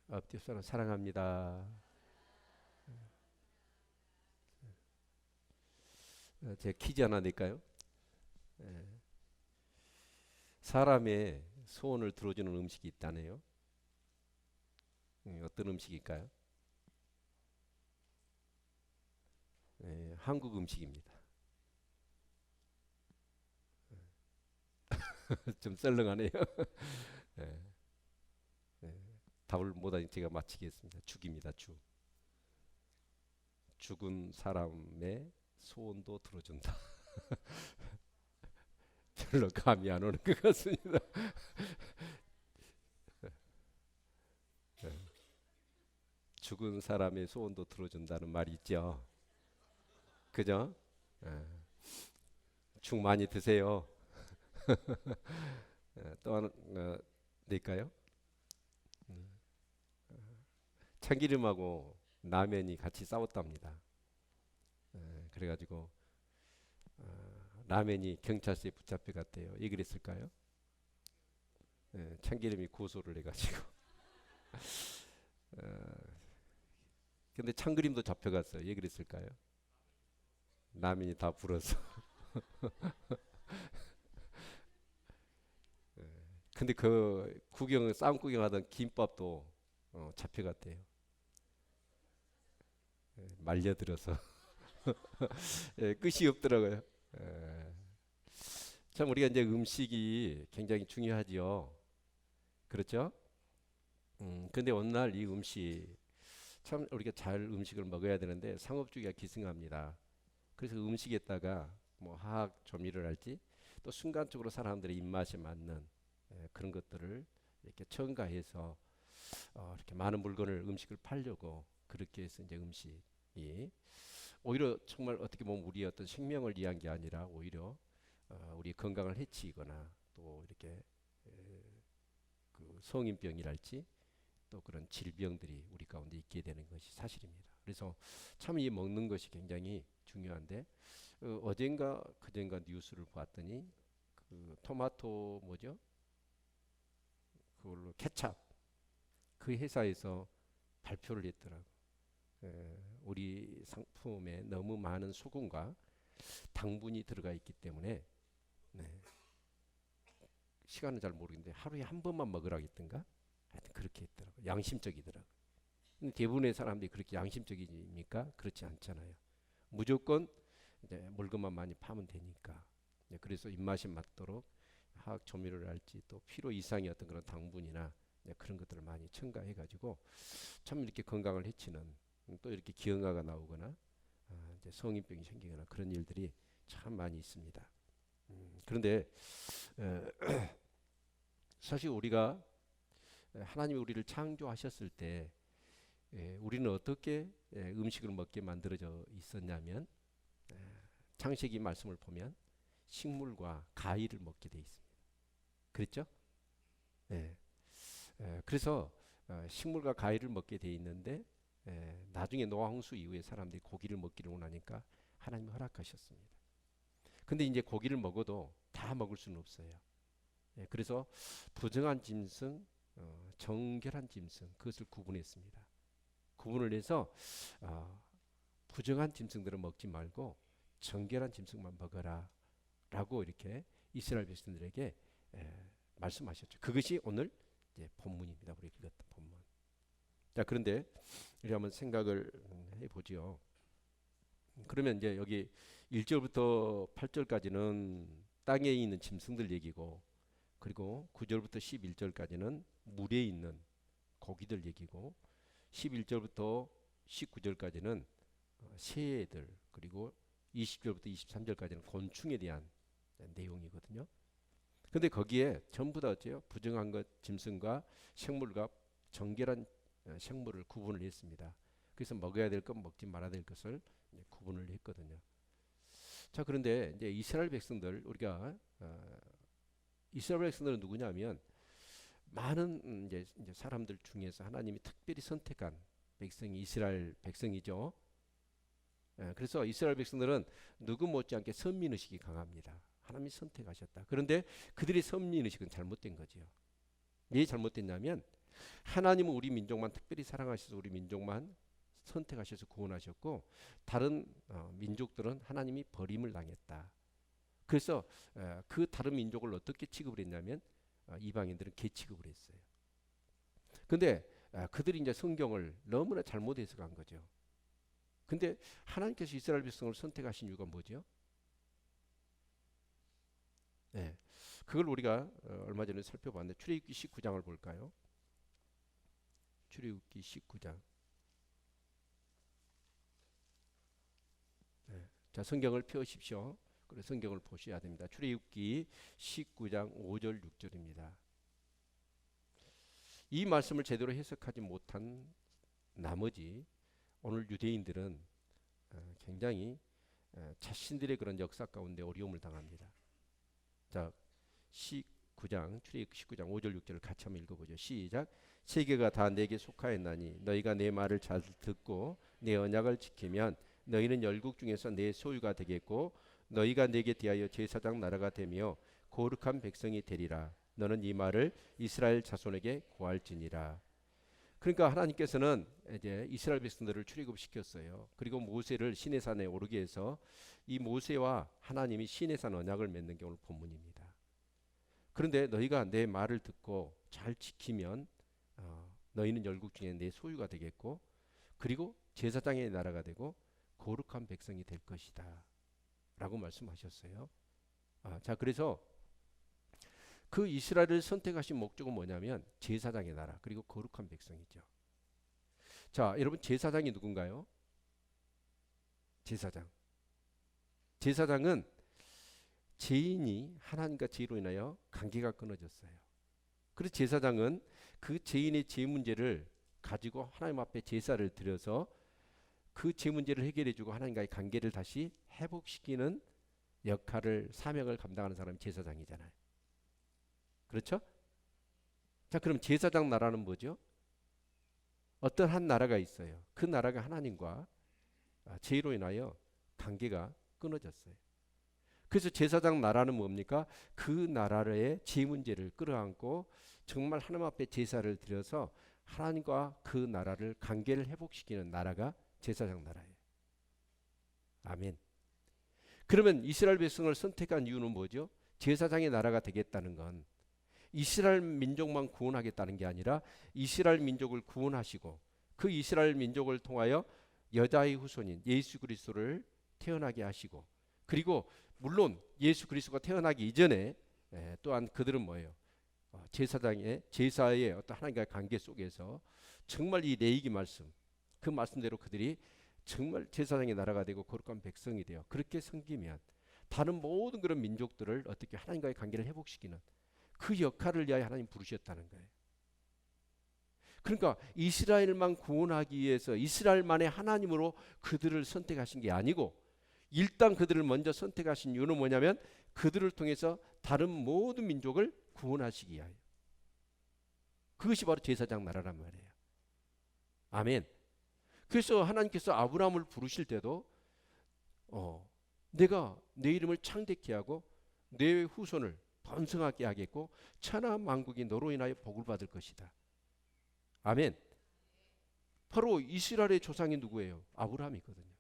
앞뒤 사랑합니다. 제 퀴즈 하나 낼까요? 예. 사람의 소원을 들어주는 음식이 있다네요. 어떤 음식일까요? 한국 음식입니다. 좀 썰렁하네요. 예, 예. 답을 못하니 제가 맞히겠습니다. 죽입니다. 죽. 죽은 사람의 소원도 들어준다. 별로 감이 안 오는 것 같습니다. 죽은 사람의 소원도 들어준다는 말이 있죠. 그죠? 예. 죽 많이 드세요. 또 하나 낼까요? 참기름하고 라면이 같이 싸웠답니다. 그래가지고 라면이 경찰서에 붙잡혀 갔대요. 왜 그랬을까요? 참기름이 고소를 해가지고. 근데 참기름도 잡혀갔어요. 왜 그랬을까요? 라면이 다 불어서. 근데 그 싸움 구경하던 김밥도 잡혀갔대요. 말려들어서. 끝이 없더라고요. 예. 참 우리가 이제 음식이 굉장히 중요하지요. 그렇죠? 근데 어느 날 이 음식 참 우리가 잘 음식을 먹어야 되는데 상업주의가 기승합니다. 그래서 음식에다가 뭐 화학 조미료를 할지 또 순간적으로 사람들의 입맛에 맞는 그런 것들을 이렇게 첨가해서 이렇게 많은 물건을 음식을 팔려고 그렇게 해서 이제 음식이 오히려 정말 어떻게 보면 우리의 어떤 생명을 위한 게 아니라 오히려 우리 건강을 해치거나 또 이렇게 그 성인병이랄지 또 그런 질병들이 우리 가운데 있게 되는 것이 사실입니다. 그래서 참 이 먹는 것이 굉장히 중요한데 어젠가 그젠가 뉴스를 봤더니 그 토마토 뭐죠? 그걸로 케찹 그 회사에서 발표를 했더라고. 우리 상품에 너무 많은 소금과 당분이 들어가 있기 때문에 네, 시간은 잘 모르겠는데 하루에 한 번만 먹으라고 했던가? 하여튼 그렇게 했더라고. 양심적이더라고. 근데 대부분의 사람들이 그렇게 양심적입니까? 그렇지 않잖아요. 무조건 이제 물건만 많이 파면 되니까. 그래서 입맛이 맞도록 화학 조미료를 할지 또 필요 이상의 어떤 그런 당분이나 그런 것들을 많이 첨가해가지고 참 이렇게 건강을 해치는 또 이렇게 기형아가 나오거나 이제 성인병이 생기거나 그런 일들이 참 많이 있습니다. 그런데 사실 우리가 하나님이 우리를 창조하셨을 때 우리는 어떻게 음식을 먹게 만들어져 있었냐면 창세기 말씀을 보면 식물과 가위를 먹게 돼 있습니다. 그랬죠? 예. 그래서 식물과 가위를 먹게 돼 있는데 나중에 노아 홍수 이후에 사람들이 고기를 먹기를 원하니까 하나님이 허락하셨습니다. 근데 이제 고기를 먹어도 다 먹을 수는 없어요. 그래서 부정한 짐승, 정결한 짐승 그것을 구분했습니다. 구분을 해서 어, 부정한 짐승들은 먹지 말고 정결한 짐승만 먹어라 라고 이렇게 이스라엘 백성들에게 말씀하셨죠. 그것이 오늘 이제 본문입니다. 우리 읽었던 본문. 자, 그런데 우리 한번 생각을 해보지요. 그러면 이제 여기 1절부터 8절까지는 땅에 있는 짐승들 얘기고 그리고 9절부터 11절까지는 물에 있는 고기들 얘기고 11절부터 19절까지는 새들 그리고 20절부터 23절까지는 곤충에 대한 내용이거든요. 근데 거기에 전부 다 어째요? 부정한 것 짐승과 생물과 정결한 생물을 구분을 했습니다. 그래서 먹어야 될 것, 먹지 말아야 될 것을 구분을 했거든요. 자, 그런데 이제 이스라엘 백성들 우리가 이스라엘 백성들은 누구냐면 많은 이제 사람들 중에서 하나님이 특별히 선택한 백성이 이스라엘 백성이죠. 그래서 이스라엘 백성들은 누구 못지않게 선민의식이 강합니다. 하나님이 선택하셨다. 그런데 그들의 선민의식은 잘못된 거지요. 왜 잘못됐냐면 하나님은 우리 민족만 특별히 사랑하셔서 우리 민족만 선택하셔서 구원하셨고 다른 민족들은 하나님이 버림을 당했다. 그래서 그 다른 민족을 어떻게 취급을 했냐면 이방인들은 개 취급을 했어요. 근데 그들이 이제 성경을 너무나 잘못 해석한 거죠. 근데 하나님께서 이스라엘 백성을 선택하신 이유가 뭐죠? 네, 그걸 우리가 얼마 전에 살펴봤는데 출애굽기 19장을 볼까요? 출애굽기 19장. 네, 자, 성경을 펴십시오. 그래 성경을 보셔야 됩니다. 출애굽기 19장 5절 6절입니다. 이 말씀을 제대로 해석하지 못한 나머지 오늘 유대인들은 굉장히 자신들의 그런 역사 가운데 어려움을 당합니다. 자, 19장 출애굽기 19장 5절 6절을 같이 한번 읽어보죠. 시작. 세계가 다 내게 속하였나니 너희가 내 말을 잘 듣고 내 언약을 지키면 너희는 열국 중에서 내 소유가 되겠고 너희가 내게 대하여 제사장 나라가 되며 거룩한 백성이 되리라. 너는 이 말을 이스라엘 자손에게 고할지니라. 그러니까 하나님께서는 이제 이스라엘 백성들을 출애굽시켰어요. 그리고 모세를 시내산에 오르게 해서 이 모세와 하나님이 시내산 언약을 맺는 게 오늘 본문입니다. 그런데 너희가 내 말을 듣고 잘 지키면 너희는 열국 중에 내 소유가 되겠고 그리고 제사장의 나라가 되고 거룩한 백성이 될 것이다 라고 말씀하셨어요. 자, 그래서 그 이스라엘을 선택하신 목적은 뭐냐면 제사장의 나라 그리고 거룩한 백성이죠. 자, 여러분 제사장이 누군가요? 제사장은 죄인이 하나님과 죄로 인하여 관계가 끊어졌어요. 그래서 제사장은 그 죄인의 죄 문제를 가지고 하나님 앞에 제사를 드려서 그 죄 문제를 해결해주고 하나님과의 관계를 다시 회복시키는 역할을 사명을 감당하는 사람이 제사장이잖아요. 그렇죠? 자, 그럼 제사장 나라는 뭐죠? 어떤 한 나라가 있어요. 그 나라가 하나님과 죄로 인하여 관계가 끊어졌어요. 그래서 제사장 나라는 뭡니까? 그 나라의 죄 문제를 끌어안고 정말 하나님 앞에 제사를 드려서 하나님과 그 나라를 관계를 회복시키는 나라가 제사장 나라예요. 아멘. 그러면 이스라엘 백성을 선택한 이유는 뭐죠? 제사장의 나라가 되겠다는 건 이스라엘 민족만 구원하겠다는 게 아니라 이스라엘 민족을 구원하시고 그 이스라엘 민족을 통하여 여자의 후손인 예수 그리스도를 태어나게 하시고 그리고 물론 예수 그리스도가 태어나기 이전에 또한 그들은 뭐예요? 제사의 어떤 하나님과의 관계 속에서 정말 이 레위기 말씀 그 말씀대로 그들이 정말 제사장의 나라가 되고 거룩한 백성이 되어 그렇게 섬기면 다른 모든 그런 민족들을 어떻게 하나님과의 관계를 회복시키는 그 역할을 위하여 하나님 부르셨다는 거예요. 그러니까 이스라엘만 구원하기 위해서 이스라엘만의 하나님으로 그들을 선택하신 게 아니고 일단 그들을 먼저 선택하신 이유는 뭐냐면 그들을 통해서 다른 모든 민족을 구원하시기 위하여. 그것이 바로 제사장 나라란 말이에요. 아멘. 그래서 하나님께서 아브라함을 부르실 때도 내가 내 이름을 창대케 하고 내 후손을 번성하게 하겠고 천하 만국이 너로 인하여 복을 받을 것이다. 아멘. 바로 이스라엘의 조상이 누구예요? 아브라함이거든요.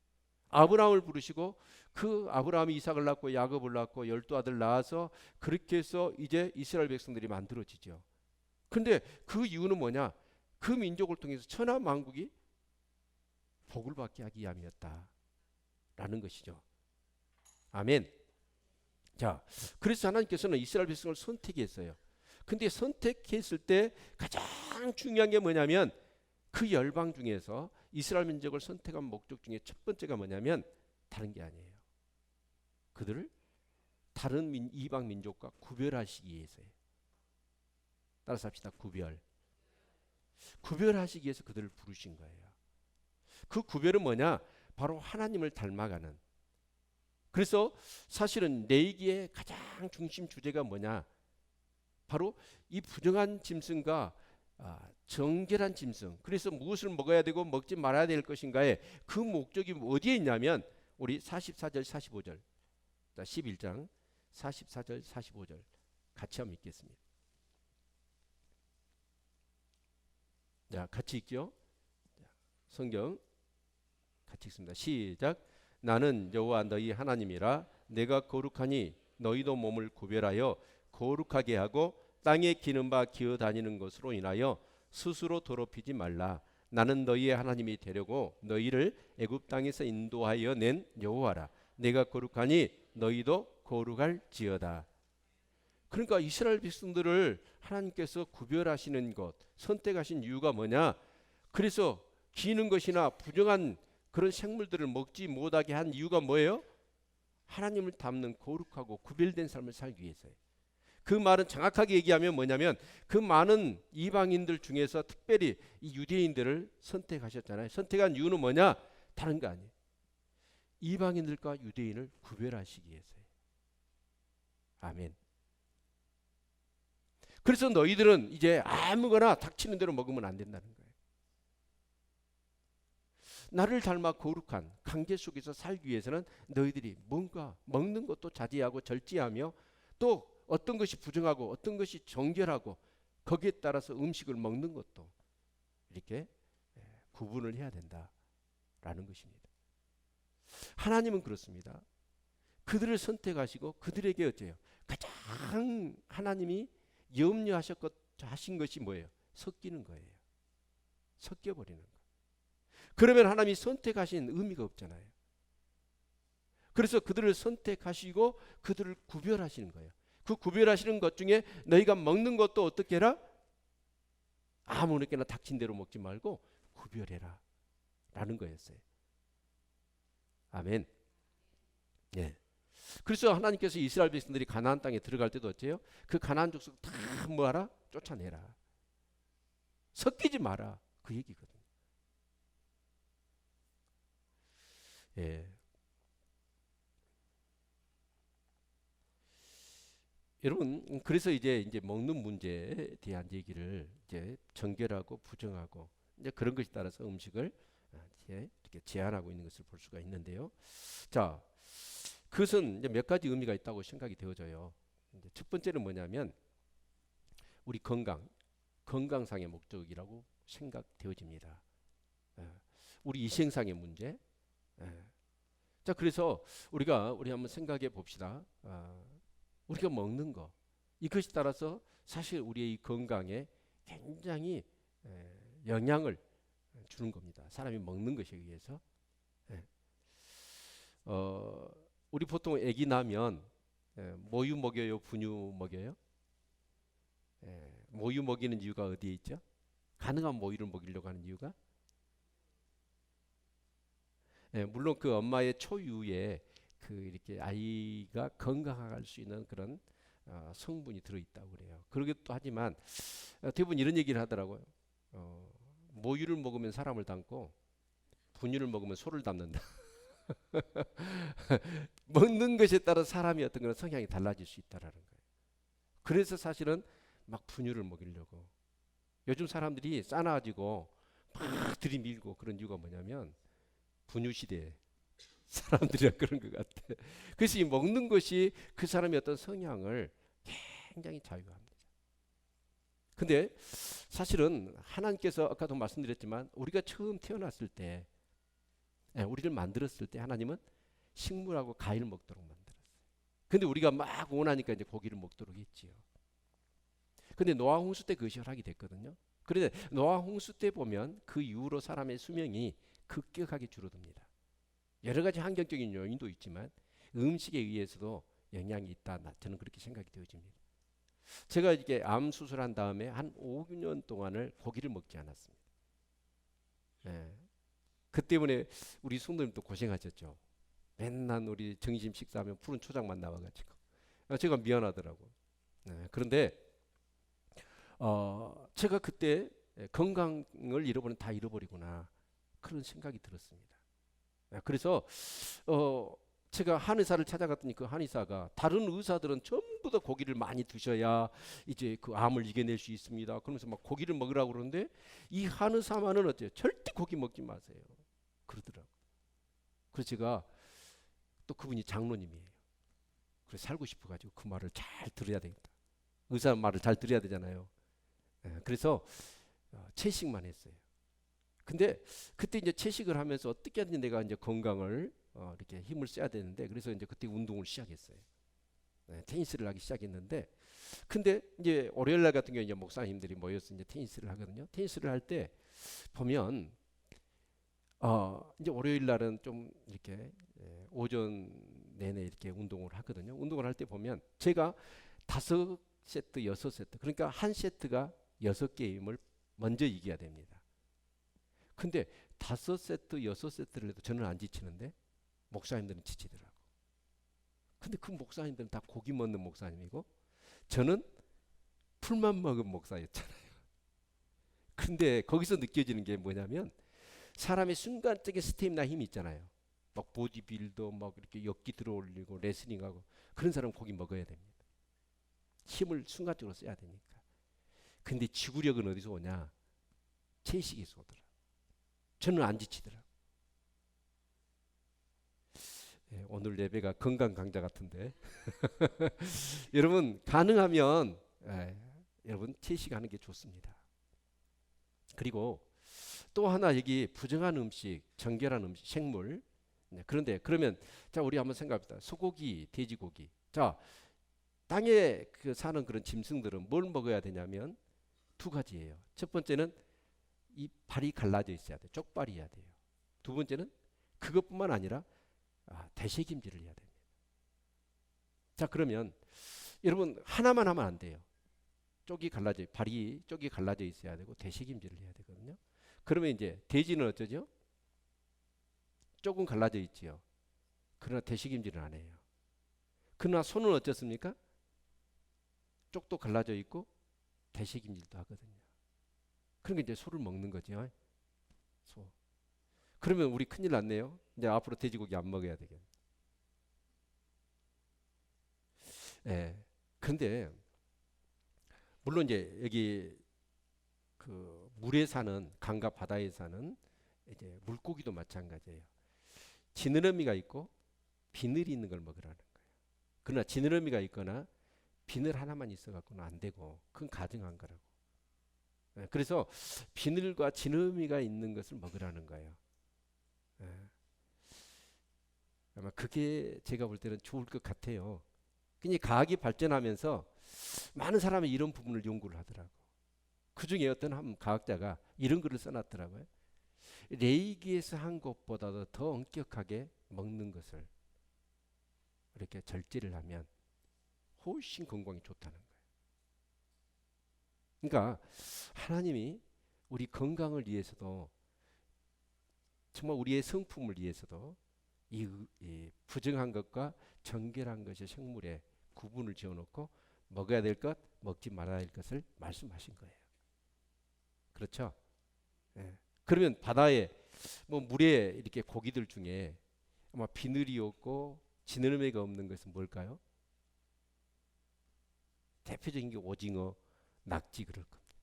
아브라함을 부르시고 그 아브라함이 이삭을 낳고 야곱을 낳고 12아들 낳아서 그렇게 해서 이제 이스라엘 백성들이 만들어지죠. 근데 그 이유는 뭐냐? 그 민족을 통해서 천하 만국이 복을 받게 하기 위함이었다 라는 것이죠. 아멘. 자, 그래서 하나님께서는 이스라엘 백성을 선택했어요. 근데 선택했을 때 가장 중요한 게 뭐냐면 그 열방 중에서 이스라엘 민족을 선택한 목적 중에 첫 번째가 뭐냐면 다른 게 아니에요. 그들을 다른 이방 민족과 구별하시기 위해서예요. 따라서 합시다. 구별하시기 위해서 그들을 부르신 거예요. 그 구별은 뭐냐? 바로 하나님을 닮아가는. 그래서 사실은 레위기의 가장 중심 주제가 뭐냐? 바로 이 부정한 짐승과 정결한 짐승. 그래서 무엇을 먹어야 되고 먹지 말아야 될 것인가에 그 목적이 어디에 있냐면 우리 44절 45절 11장 44절 45절 같이 한번 읽겠습니다. 자, 같이 읽죠. 성경 같이 읽습니다. 시작. 나는 여호와 너희 하나님이라. 내가 거룩하니 너희도 몸을 구별하여 거룩하게 하고 땅에 기는 바 기어 다니는 것으로 인하여 스스로 더럽히지 말라. 나는 너희의 하나님이 되려고 너희를 애굽 땅에서 인도하여 낸 여호와라. 내가 거룩하니 너희도 거룩할지어다. 그러니까 이스라엘 백성들을 하나님께서 구별하시는 것, 선택하신 이유가 뭐냐? 그래서 기는 것이나 부정한 그런 생물들을 먹지 못하게 한 이유가 뭐예요? 하나님을 닮는 거룩하고 구별된 삶을 살기 위해서예요. 그 말은 정확하게 얘기하면 뭐냐면 그 많은 이방인들 중에서 특별히 이 유대인들을 선택하셨잖아요. 선택한 이유는 뭐냐? 다른 거 아니에요. 이방인들과 유대인을 구별하시기 위해서예요. 아멘. 그래서 너희들은 이제 아무거나 닥치는 대로 먹으면 안 된다는 거예요. 나를 닮아 거룩한 관계 속에서 살기 위해서는 너희들이 뭔가 먹는 것도 자제하고 절제하며 또 어떤 것이 부정하고 어떤 것이 정결하고 거기에 따라서 음식을 먹는 것도 이렇게 구분을 해야 된다라는 것입니다. 하나님은 그렇습니다. 그들을 선택하시고 그들에게 어째요? 가장 하나님이 염려하신 것이 뭐예요? 섞이는 거예요. 섞여버리는 거. 그러면 하나님이 선택하신 의미가 없잖아요. 그래서 그들을 선택하시고 그들을 구별하시는 거예요. 그 구별하시는 것 중에 너희가 먹는 것도 어떻게 해라? 아무렇게나 닥친 대로 먹지 말고 구별해라 라는 거였어요. 아멘. 예. 그래서 하나님께서 이스라엘 백성들이 가나안 땅에 들어갈 때도 어째요? 그 가나안 족속 다 뭐하라? 쫓아내라. 섞이지 마라. 그 얘기거든요. 예. 여러분, 그래서 이제 먹는 문제에 대한 얘기를 이제 정결하고 부정하고 이제 그런 것에 따라서 음식을 이렇게 제한하고 있는 것을 볼 수가 있는데요. 자, 그것은 이제 몇 가지 의미가 있다고 생각이 되어져요. 이제 첫 번째는 뭐냐면 우리 건강상의 목적이라고 생각되어집니다. 우리 이생상의 문제. 자, 그래서 우리 한번 생각해 봅시다. 우리가 먹는 거 이것이 따라서 사실 우리의 이 건강에 굉장히 영향을 주는 겁니다. 사람이 먹는 것에 의해서. 우리 보통 아기 나면 모유 먹여요, 분유 먹여요? 모유 먹이는 이유가 어디에 있죠? 가능한 모유를 먹이려고 하는 이유가? 물론 그 엄마의 초유에 그 이렇게 아이가 건강할 수 있는 그런 성분이 들어있다고 그래요. 그러기도 하지만 대부분 이런 얘기를 하더라고요. 모유를 먹으면 사람을 닮고 분유를 먹으면 소를 닮는다. 먹는 것에 따라 사람이 어떤 그런 성향이 달라질 수 있다라는 거예요. 그래서 사실은 막 분유를 먹이려고 요즘 사람들이 싸나지고 막 들이밀고 그런 이유가 뭐냐면 분유 시대에 사람들이라 그런 것 같아. 그래서 이 먹는 것이 그 사람의 어떤 성향을 굉장히 자유합니다. 근데 사실은 하나님께서 아까도 말씀드렸지만 우리가 처음 태어났을 때 우리를 만들었을 때 하나님은 식물하고 과일을 먹도록 만들었어요. 근데 우리가 막 원하니까 이제 고기를 먹도록 했지요. 근데 노아 홍수 때 그것이 허락이 됐거든요. 그런데 노아 홍수 때 보면 그 이후로 사람의 수명이 급격하게 줄어듭니다. 여러 가지 환경적인 요인도 있지만 음식에 의해서도 영향이 있다. 저는 그렇게 생각이 되어집니다. 제가 이게 암 수술한 다음에 한 5년 동안을 고기를 먹지 않았습니다. 그 때문에 우리 성도님도 고생하셨죠. 맨날 우리 점심 식사하면 푸른 초장만 나와가지고 제가 미안하더라고. 그런데 제가 그때 건강을 잃어버리면 다 잃어버리구나 그런 생각이 들었습니다. 그래서 제가 한의사를 찾아갔더니 그 한의사가 다른 의사들은 전부 다 고기를 많이 드셔야 이제 그 암을 이겨낼 수 있습니다. 그러면서 막 고기를 먹으라고 그러는데 이 한의사만은 어때요? 절대 고기 먹지 마세요. 그러더라고. 그래서 제가 또 그분이 장로님이에요. 그래서 살고 싶어가지고 그 말을 잘 들어야 되겠다. 의사 말을 잘 들어야 되잖아요. 그래서 채식만 했어요. 근데 그때 이제 채식을 하면서 어떻게 하든지 내가 이제 건강을 이렇게 힘을 써야 되는데, 그래서 이제 그때 운동을 시작했어요. 테니스를 하기 시작했는데, 근데 이제 월요일 날 같은 경우 이제 목사님들이 모여서 이제 테니스를 하거든요. 테니스를 할 때 보면 이제 월요일 날은 좀 이렇게 오전 내내 이렇게 운동을 하거든요. 운동을 할 때 보면 제가 5세트, 6세트, 그러니까 한 세트가 6게임을 먼저 이겨야 됩니다. 근데 5세트, 6세트를 해도 저는 안 지치는데 목사님들은 지치더라고. 근데 그 목사님들은 다 고기 먹는 목사님이고 저는 풀만 먹은 목사였잖아요. 근데 거기서 느껴지는 게 뭐냐면 사람의 순간적인 스태미나 힘이 있잖아요. 막 보디빌더 막 이렇게 역기 들어올리고 레슬링하고 그런 사람 고기 먹어야 됩니다. 힘을 순간적으로 써야 되니까. 근데 지구력은 어디서 오냐? 채식에서 오더라. 저는 안 지치더라. 오늘 예배가 건강 강좌 같은데 여러분 가능하면 여러분 채식하는 게 좋습니다. 그리고 또 하나 여기 부정한 음식, 정결한 음식, 생물. 그런데 그러면 자 우리 한번 생각합시다. 소고기, 돼지고기. 자 땅에 사는 그런 짐승들은 뭘 먹어야 되냐면 두 가지예요. 첫 번째는 이 발이 갈라져 있어야 돼. 쪽발이어야 돼요. 두 번째는 그것뿐만 아니라 대세김질을 해야 됩니다. 자 그러면 여러분 하나만 하면 안 돼요. 발이 쪽이 갈라져 있어야 되고 대세김질을 해야 되거든요. 그러면 이제 돼지는 어쩌죠? 쪽은 갈라져 있지요. 그러나 대세김질은 안 해요. 그러나 소는 어떻습니까? 쪽도 갈라져 있고 대세김질도 하거든요. 그러니까 이제 소를 먹는 거죠. 소. 그러면 우리 큰일 났네요. 이제 앞으로 돼지고기 안 먹어야 되겠네. 예. 그런데 물론 이제 여기 그 물에 사는 강과 바다에 사는 이제 물고기도 마찬가지예요. 지느러미가 있고 비늘이 있는 걸 먹으라는 거예요. 그러나 지느러미가 있거나 비늘 하나만 있어 갖고는 안 되고 그건 가증한 거라고. 그래서 비늘과 지느러미가 있는 것을 먹으라는 거예요. 아마 그게 제가 볼 때는 좋을 것 같아요. 그냥 과학이 발전하면서 많은 사람이 이런 부분을 연구를 하더라고. 그 중에 어떤 한 과학자가 이런 글을 써놨더라고요. 레이기에서 한 것보다도 더 엄격하게 먹는 것을 이렇게 절제를 하면 훨씬 건강이 좋다는 거예요. 그러니까 하나님이 우리 건강을 위해서도 정말 우리의 성품을 위해서도 이 부정한 것과 정결한 것의 생물에 구분을 지어놓고 먹어야 될 것, 먹지 말아야 할 것을 말씀하신 거예요. 그렇죠? 예. 그러면 바다에 뭐 물에 이렇게 고기들 중에 아마 비늘이 없고 지느러미가 없는 것은 뭘까요? 대표적인 게 오징어, 낙지 그럴 겁니다.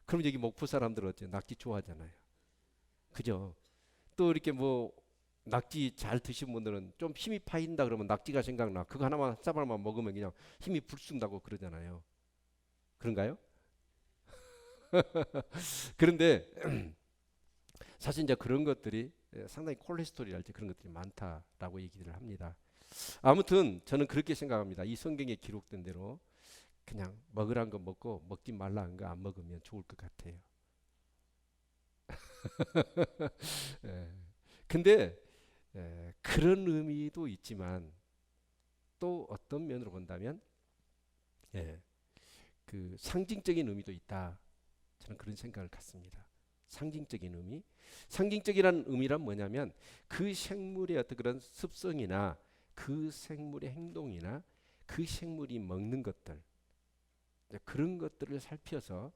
그럼 여기 목포 사람들은 어때요? 낙지 좋아하잖아요. 그죠? 또 이렇게 뭐 낙지 잘 드신 분들은 좀 힘이 파인다 그러면 낙지가 생각나. 그거 하나만 한 사발만 먹으면 그냥 힘이 불순다고 그러잖아요. 그런가요? 그런데 사실 이제 그런 것들이 상당히 콜레스테롤이랄지 그런 것들이 많다라고 얘기를 합니다. 아무튼 저는 그렇게 생각합니다. 이 성경에 기록된 대로 그냥 먹으란 거 먹고 먹지 말라는 거 안 먹으면 좋을 것 같아요. 예. 근데 그런 의미도 있지만 또 어떤 면으로 본다면 예, 그 상징적인 의미도 있다. 저는 그런 생각을 갖습니다. 상징적인 의미. 상징적이라는 의미란 뭐냐면 그 생물의 어떤 그런 습성이나 그 생물의 행동이나 그 생물이 먹는 것들 그런 것들을 살펴서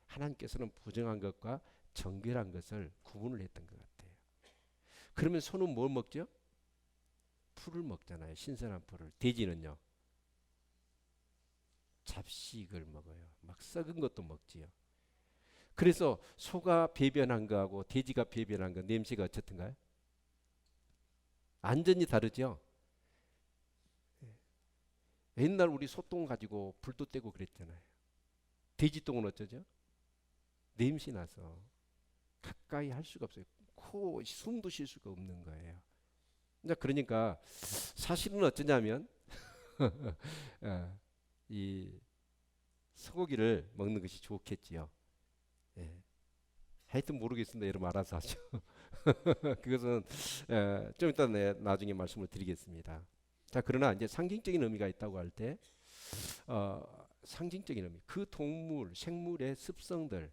하나님께서는 부정한 것과 정결한 것을 구분을 했던 것 같아요. 그러면 소는 뭘 먹죠? 풀을 먹잖아요. 신선한 풀을. 돼지는요. 잡식을 먹어요. 막 썩은 것도 먹지요. 그래서 소가 배변한 거하고 돼지가 배변한 거 냄새가 어떻든가요? 완전히 다르죠. 옛날 우리 소똥 가지고 불도 떼고 그랬잖아요. 돼지 똥은 어쩌죠? 냄새 나서 가까이 할 수가 없어요. 코 숨도 쉴 수가 없는 거예요. 그러니까 사실은 어쩌냐면 어, 이 소고기를 먹는 것이 좋겠지요. 예. 하여튼 모르겠습니다. 여러분 알아서 하죠. 그것은 좀 이따 나중에 말씀을 드리겠습니다. 자, 그러나 이제 상징적인 의미가 있다고 할 때, 상징적인 의미, 그 동물, 생물의 습성들,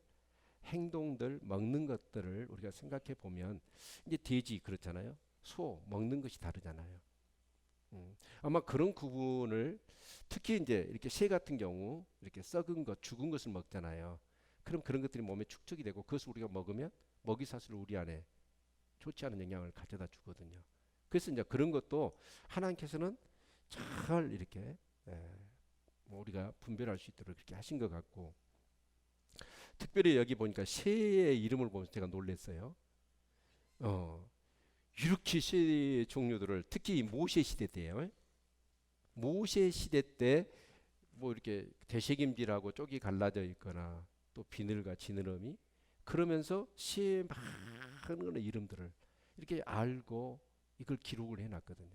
행동들, 먹는 것들을 우리가 생각해 보면, 이제 돼지 그렇잖아요. 소 먹는 것이 다르잖아요. 아마 그런 구분을 특히 이제 이렇게 새 같은 경우 이렇게 썩은 것, 죽은 것을 먹잖아요. 그럼 그런 것들이 몸에 축적이 되고 그것을 우리가 먹으면 먹이사슬 우리 안에 좋지 않은 영향을 가져다 주거든요. 그래서 이제 그런 것도 하나님께서는 잘 이렇게 뭐 우리가 분별할 수 있도록 그렇게 하신 것 같고, 특별히 여기 보니까 새의 이름을 보면서 제가 놀랐어요. 이렇게 새 종류들을 특히 모세 시대 때요. 모세 시대 때 뭐 이렇게 되새김질하고 쪽이 갈라져 있거나 또 비늘과 지느러미 그러면서 새 많은 이름들을 이렇게 알고 이걸 기록을 해놨거든요.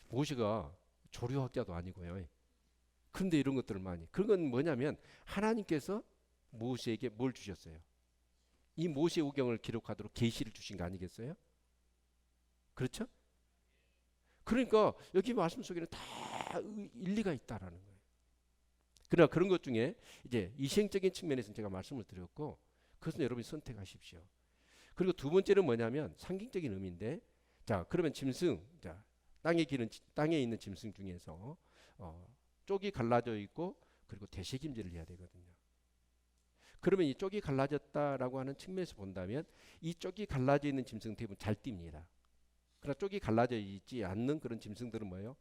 모세가 조류학자도 아니고요. 그런데 이런 것들을 많이. 그런 건 뭐냐면 하나님께서 모세에게 뭘 주셨어요? 이 모세 오경을 기록하도록 계시를 주신 거 아니겠어요? 그렇죠? 그러니까 여기 말씀 속에는 다 일리가 있다라는 거예요. 그러나 그런 것 중에 이제 이생적인 측면에서 제가 말씀을 드렸고 그것은 여러분이 선택하십시오. 그리고 두 번째는 뭐냐면 상징적인 의미인데, 자 그러면 짐승, 자 땅에 있는 짐승 중에서 쪽이 갈라져 있고 그리고 되새김질을 해야 되거든요. 그러면 이 쪽이 갈라졌다라고 하는 측면에서 본다면 이 쪽이 갈라져 있는 짐승 대부분 잘 뜁니다. 그러나 쪽이 갈라져 있지 않는 그런 짐승들은 뭐예요?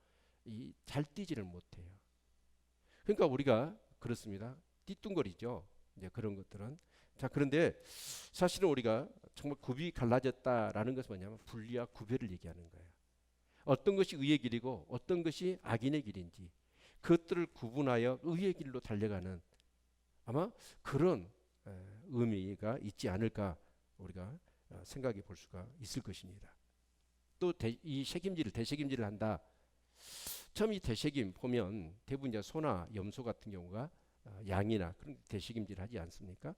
이 잘 뛰지를 못해요. 그러니까 우리가 그렇습니다. 띠뚱거리죠. 이제 그런 것들은. 자, 그런데 사실은 우리가 정말 굽이 갈라졌다라는 것은 뭐냐면 분리와 구별을 얘기하는 거예요. 어떤 것이 의의 길이고 어떤 것이 악인의 길인지 그것들을 구분하여 의의 길로 달려가는 아마 그런 의미가 있지 않을까 우리가 생각해 볼 수가 있을 것입니다. 또 이 되새김질을 한다. 처음 이 되새김 보면 대부분 이제 소나 염소 같은 경우가 양이나 그런 되새김질 하지 않습니까?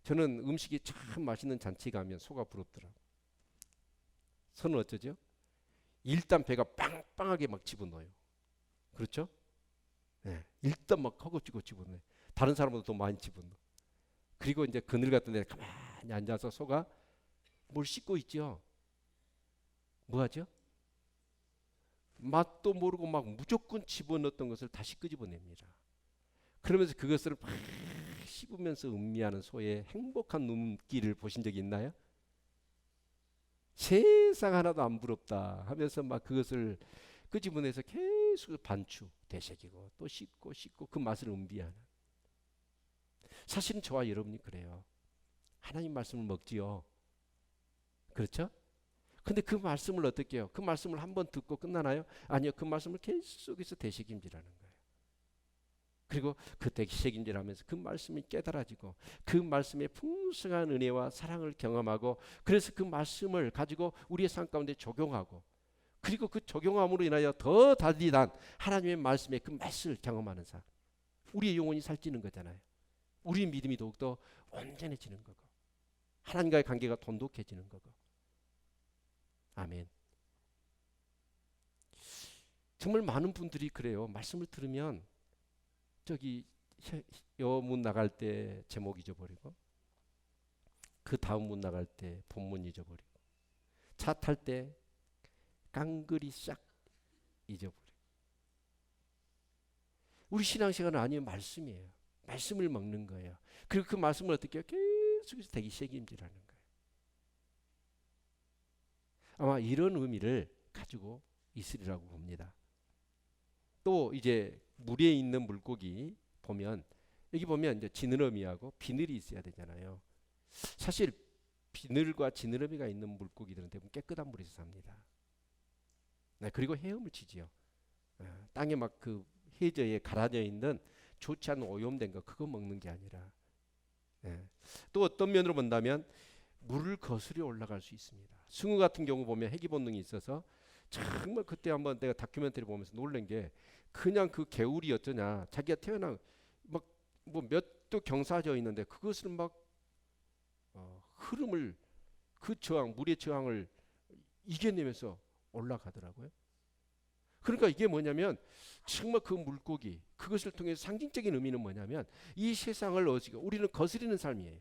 저는 음식이 참 맛있는 잔치 가면 소가 부럽더라고. 소는 어쩌죠? 일단 배가 빵빵하게 막 집어넣어요. 그렇죠? 네. 일단 막 허겁지겁 집어넣어요. 다른 사람보다 더 많이 집어넣어. 그리고 이제 그늘 같은 데 가만히 앉아서 소가 뭘 씻고 있죠. 뭐 하죠? 맛도 모르고 막 무조건 집어넣었던 것을 다시 끄집어냅니다. 그러면서 그것을 막 씹으면서 음미하는 소의 행복한 눈길을 보신 적이 있나요? 세상 하나도 안 부럽다 하면서 막 그것을 끄집어내서 계속 반추 되새기고 또 씻고 그 맛을 음미하는. 사실은 저와 여러분이 그래요. 하나님 말씀을 먹지요. 그렇죠? 근데 그 말씀을 어떻게 해요? 그 말씀을 한번 듣고 끝나나요? 아니요. 그 말씀을 계속해서 되새김질하는 거예요. 그리고 그 되새김질하면서 그 말씀이 깨달아지고 그 말씀의 풍성한 은혜와 사랑을 경험하고 그래서 그 말씀을 가지고 우리의 삶 가운데 적용하고 그리고 그 적용함으로 인하여 더 달리 난 하나님의 말씀의 그 맛을 경험하는 삶. 우리의 영혼이 살찌는 거잖아요. 우리 믿음이 더욱더 온전해지는 거고 하나님과의 관계가 돈독해지는 거고. 아멘. 정말 많은 분들이 그래요. 말씀을 들으면 저기 여 문 나갈 때 제목 잊어버리고 그 다음 문 나갈 때 본문 잊어버리고 차 탈 때 깡그리 싹 잊어버리고. 우리 신앙생활은 아니에요. 말씀이에요. 말씀을 먹는 거예요. 그리고 그 말씀을 어떻게 해요? 계속해서 되게 책임질하는 거예요. 아마 이런 의미를 가지고 있으리라고 봅니다. 또 이제 물에 있는 물고기 보면 여기 보면 이제 지느러미하고 비늘이 있어야 되잖아요. 사실 비늘과 지느러미가 있는 물고기들은 대부분 깨끗한 물에서 삽니다. 네, 그리고 헤엄을 치지요. 땅에 막 그 해저에 갈아져 있는 좋지 않은 오염된 거 그거 먹는 게 아니라 또 어떤 면으로 본다면 물을 거스려 올라갈 수 있습니다. 숭어 같은 경우 보면 해기 본능이 있어서 정말 그때 한번 내가 다큐멘터리 보면서 놀란 게 그냥 그 개울이 어쩌냐 자기가 태어난 막 뭐 몇 도 경사져 있는데 그것을 막 흐름을 그 저항 물의 저항을 이겨내면서 올라가더라고요. 그러니까 이게 뭐냐면 정말 그 물고기 그것을 통해서 상징적인 의미는 뭐냐면 이 세상을 우리는 거스리는 삶이에요.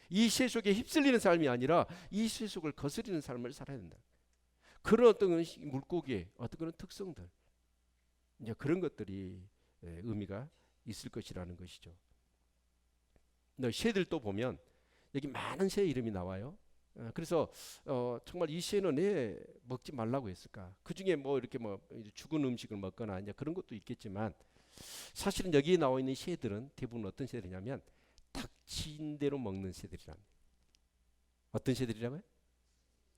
이 세속에 휩쓸리는 삶이 아니라 이 세속을 거스리는 삶을 살아야 된다. 그런 어떤 물고기의 어떤 그런 특성들 이제 그런 것들이 의미가 있을 것이라는 것이죠. 새들도 보면 여기 많은 새 이름이 나와요. 그래서 정말 이 새는 왜 먹지 말라고 했을까? 그 중에 뭐 이렇게 뭐 죽은 음식을 먹거나 이제 그런 것도 있겠지만 사실은 여기에 나와 있는 새들은 대부분 어떤 새들이냐면 닥친 대로 먹는 새들이랍니다. 어떤 새들이라고요?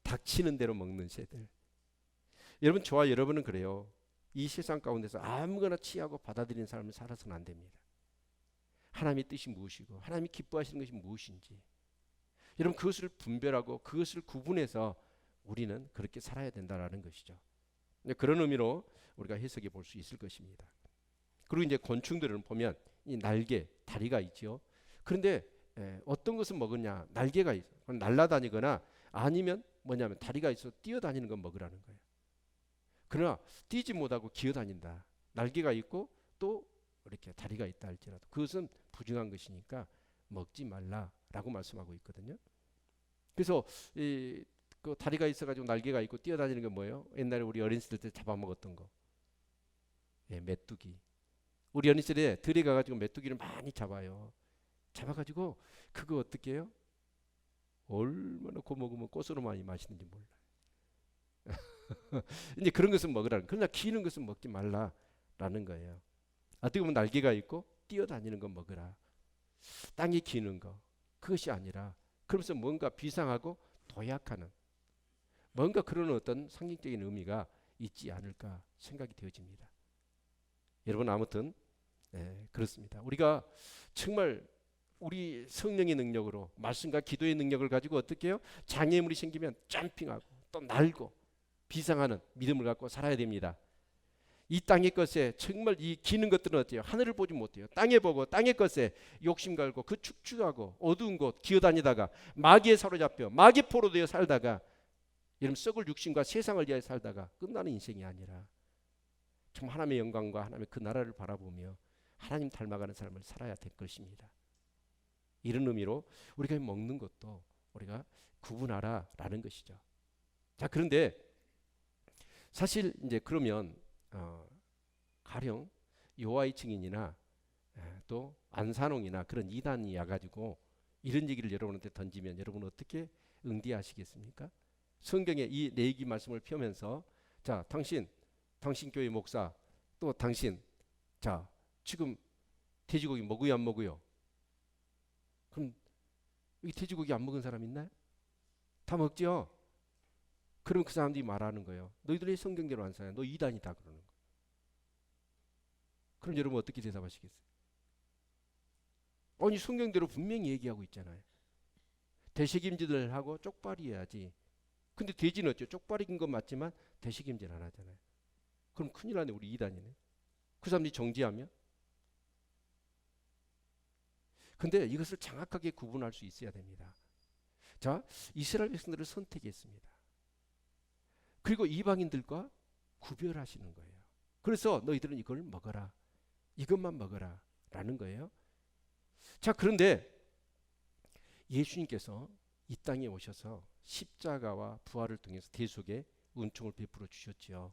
닥치는 대로 먹는 새들. 여러분 저와 여러분은 그래요. 이 세상 가운데서 아무거나 취하고 받아들이는 삶을 살아서는 안 됩니다. 하나님의 뜻이 무엇이고 하나님이 기뻐하시는 것이 무엇인지 여러분 그것을 분별하고 그것을 구분해서 우리는 그렇게 살아야 된다라는 것이죠. 그런 의미로 우리가 해석해 볼 수 있을 것입니다. 그리고 이제 곤충들은 보면 이 날개, 다리가 있죠. 그런데 어떤 것은 먹으냐? 날개가 있어. 날아다니거나 아니면 뭐냐면 다리가 있어 뛰어다니는 건 먹으라는 거예요. 그러나 뛰지 못하고 기어다닌다. 날개가 있고 또 이렇게 다리가 있다 할지라도 그것은 부정한 것이니까 먹지 말라라고 말씀하고 있거든요. 그래서 그 다리가 있어가지고 날개가 있고 뛰어다니는 게 뭐예요? 옛날에 우리 어린이들 때 잡아먹었던 거, 메뚜기. 우리 어린이들 때 들에 가가지고 메뚜기를 많이 잡아요. 잡아가지고 그거 어떻게 해요? 얼마나 고 먹으면 꽃으로 많이 마시는지 몰라요. 이제 그런 것은 먹으라는. 그러나 기는 것은 먹지 말라라는 거예요. 어떻게 보면 날개가 있고 뛰어다니는 건 먹으라. 땅에 기는 거 그것이 아니라 그러면서 뭔가 비상하고 도약하는 뭔가 그런 어떤 상징적인 의미가 있지 않을까 생각이 되어집니다. 여러분 아무튼 그렇습니다. 우리가 정말 우리 성령의 능력으로 말씀과 기도의 능력을 가지고 어떻게 해요? 장애물이 생기면 점핑하고 또 날고 비상하는 믿음을 갖고 살아야 됩니다. 이 땅의 것에 정말 이 기는 것들은 어때요? 하늘을 보지 못해요. 땅에 보고 땅의 것에 욕심 갈고 그 축축하고 어두운 곳 기어다니다가 마귀에 사로잡혀 마귀 포로 되어 살다가 이런 썩을 육신과 세상을 위하여 살다가 끝나는 인생이 아니라 정말 하나님의 영광과 하나님의 그 나라를 바라보며 하나님 닮아가는 삶을 살아야 될 것입니다. 이런 의미로 우리가 먹는 것도 우리가 구분하라라는 것이죠. 자, 그런데 사실 이제 그러면 가령 여호와의 증인이나 또 안산홍이나 그런 이단이 와가지고 이런 얘기를 여러분한테 던지면 여러분 어떻게 응대하시겠습니까? 성경에 이 레위기 말씀을 펴면서 자 당신 교회 목사 또 당신 자 지금 돼지고기 먹어요 안 먹어요? 그럼 여기 돼지고기 안 먹은 사람 있나요? 다 먹죠? 그럼 그 사람들이 말하는 거예요. 너희들이 성경대로 안 사냐? 너 이단이다 그러는 거예요. 그럼 여러분 어떻게 대답하시겠어요? 아니 성경대로 분명히 얘기하고 있잖아요. 대책임질을 하고 쪽발이 해야지. 근데 돼지는 어때요? 쪽발인 건 맞지만 대책임질 안 하잖아요. 그럼 큰일 나네. 우리 이단이네. 그 사람들이 정지하면? 근데 이것을 정확하게 구분할 수 있어야 됩니다. 자, 이스라엘 백성들을 선택했습니다. 그리고 이방인들과 구별하시는 거예요. 그래서 너희들은 이걸 먹어라. 이것만 먹어라 라는 거예요. 자, 그런데 예수님께서 이 땅에 오셔서 십자가와 부활을 통해서 대속의 은총을 베풀어 주셨지요.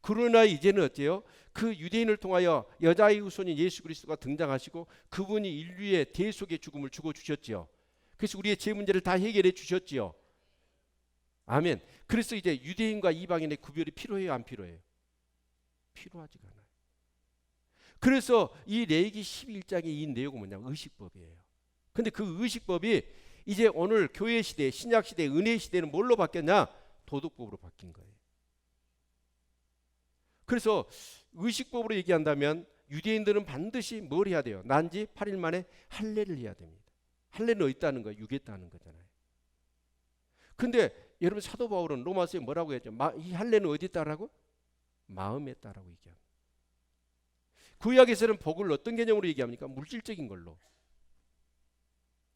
그러나 이제는 어때요? 그 유대인을 통하여 여자의 후손인 예수 그리스도가 등장하시고 그분이 인류의 대속의 죽음을 주고 주셨지요. 그래서 우리의 죄 문제를 다 해결해 주셨지요. 아멘. 그래서 이제 유대인과 이방인의 구별이 필요해요, 안 필요해요? 필요하지가 않아요. 그래서 이 레위기 11장의 이 내용은 뭐냐면 의식법이에요. 근데 그 의식법이 이제 오늘 교회 시대, 신약 시대, 은혜 시대는 뭘로 바뀌었냐? 도덕법으로 바뀐 거예요. 그래서 의식법으로 얘기한다면 유대인들은 반드시 뭘 해야 돼요? 난 지 8일 만에 할례를 해야 됩니다. 할례는 어디 있다는 거예요? 육에 있다는 거잖아요. 근데 여러분 사도 바울은 로마서에 뭐라고 했죠? 이 할례는 어디 있다라고? 마음에 있다라고 얘기합니다. 구약에서는 복을 어떤 개념으로 얘기합니까? 물질적인 걸로.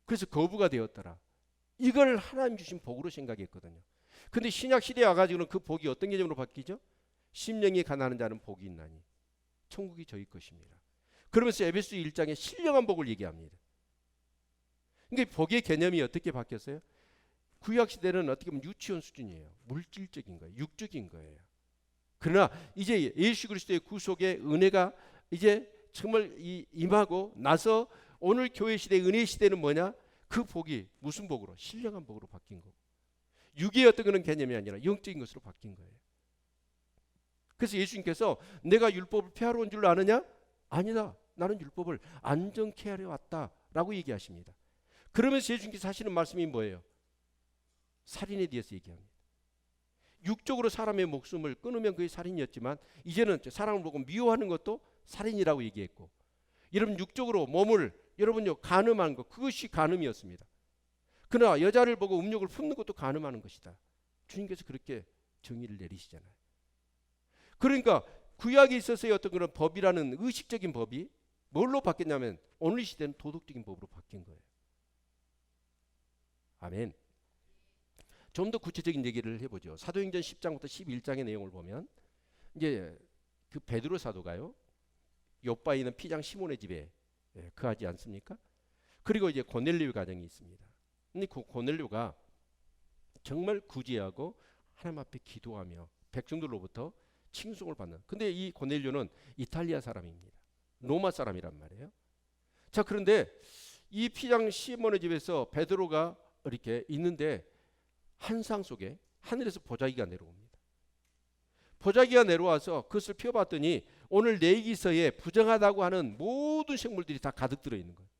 그래서 거부가 되었더라. 이걸 하나님 주신 복으로 생각했거든요. 근데 신약 시대에 와가지고는 그 복이 어떤 개념으로 바뀌죠? 심령이 가난한 자는 복이 있나니 천국이 저희 것입니다. 그러면서 에베소 1장에 신령한 복을 얘기합니다. 그러니까 복의 개념이 어떻게 바뀌었어요? 구약 시대는 어떻게 보면 유치원 수준이에요. 물질적인 거예요. 육적인 거예요. 그러나 이제 예수 그리스도의 구속의 은혜가 이제 정말 임하고 나서 오늘 교회 시대 은혜 시대는 뭐냐? 그 복이 무슨 복으로? 신령한 복으로 바뀐 거고. 육의 어떤 그런 개념이 아니라 영적인 것으로 바뀐 거예요. 그래서 예수님께서 내가 율법을 폐하러 온 줄 아느냐? 아니다. 나는 율법을 안정케 하려 왔다라고 얘기하십니다. 그러면서 예수님께서 하시는 말씀이 뭐예요? 살인에 대해서 얘기합니다. 육적으로 사람의 목숨을 끊으면 그게 살인이었지만 이제는 사람을 보고 미워하는 것도 살인이라고 얘기했고, 여러분 육적으로 몸을 여러분요 간음하는 것, 그것이 간음이었습니다. 그러나 여자를 보고 음욕을 품는 것도 간음하는 것이다. 주님께서 그렇게 정의를 내리시잖아요. 그러니까 구약에 있어서의 어떤 그런 법이라는 의식적인 법이 뭘로 바뀌었냐면 오늘 시대는 도덕적인 법으로 바뀐 거예요. 아멘. 좀 더 구체적인 얘기를 해보죠. 사도행전 10장부터 11장의 내용을 보면 이제 그 베드로 사도가요 요바에 있는 피장 시몬의 집에 거하지 않습니까? 그리고 이제 고넬료 가정이 있습니다. 근데 그 고넬료가 정말 구제하고 하나님 앞에 기도하며 백성들로부터 칭송을 받는. 근데 이 고넬료는 이탈리아 사람입니다. 로마 사람이란 말이에요. 자, 그런데 이 피장 시몬의 집에서 베드로가 이렇게 있는데 환상 속에 하늘에서 보자기가 내려옵니다. 보자기가 내려와서 그것을 펴봤더니 오늘 내기서에 부정하다고 하는 모든 생물들이 다 가득 들어있는 거예요.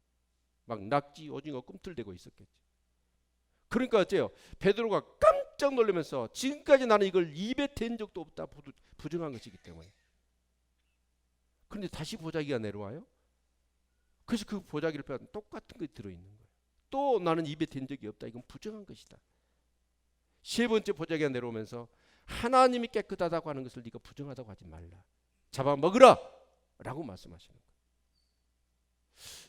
막 낙지, 오징어 꿈틀대고 있었겠지. 그러니까 어째요? 베드로가 깜짝 놀라면서 지금까지 나는 이걸 입에 댄 적도 없다 부정한 것이기 때문에. 그런데 다시 보자기가 내려와요. 그래서 그 보자기를 펴면 똑같은 게 들어있는 거예요. 또 나는 입에 댄 적이 없다. 이건 부정한 것이다. 세 번째 보자기가 내려오면서 하나님이 깨끗하다고 하는 것을 네가 부정하다고 하지 말라. 잡아먹으라 라고 말씀하시는 거예요.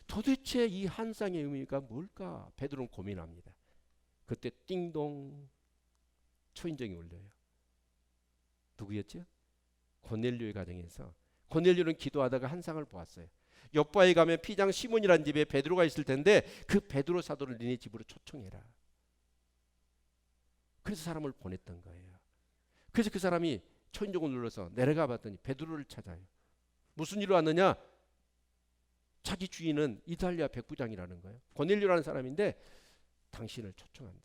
도대체 이 환상의 의미가 뭘까? 베드로는 고민합니다. 그때 띵동 초인종이 울려요. 누구였죠? 고넬료의 가정에서 고넬료는 기도하다가 환상을 보았어요. 요바에 가면 피장 시몬이라는 집에 베드로가 있을 텐데 그 베드로 사도를 니네 집으로 초청해라. 그래서 사람을 보냈던 거예요. 그래서 그 사람이 초인종을 눌러서 내려가 봤더니 베드로를 찾아요. 무슨 일로 왔느냐? 자기 주인은 이탈리아 백부장이라는 거예요. 고넬료라는 사람인데 당신을 초청한다.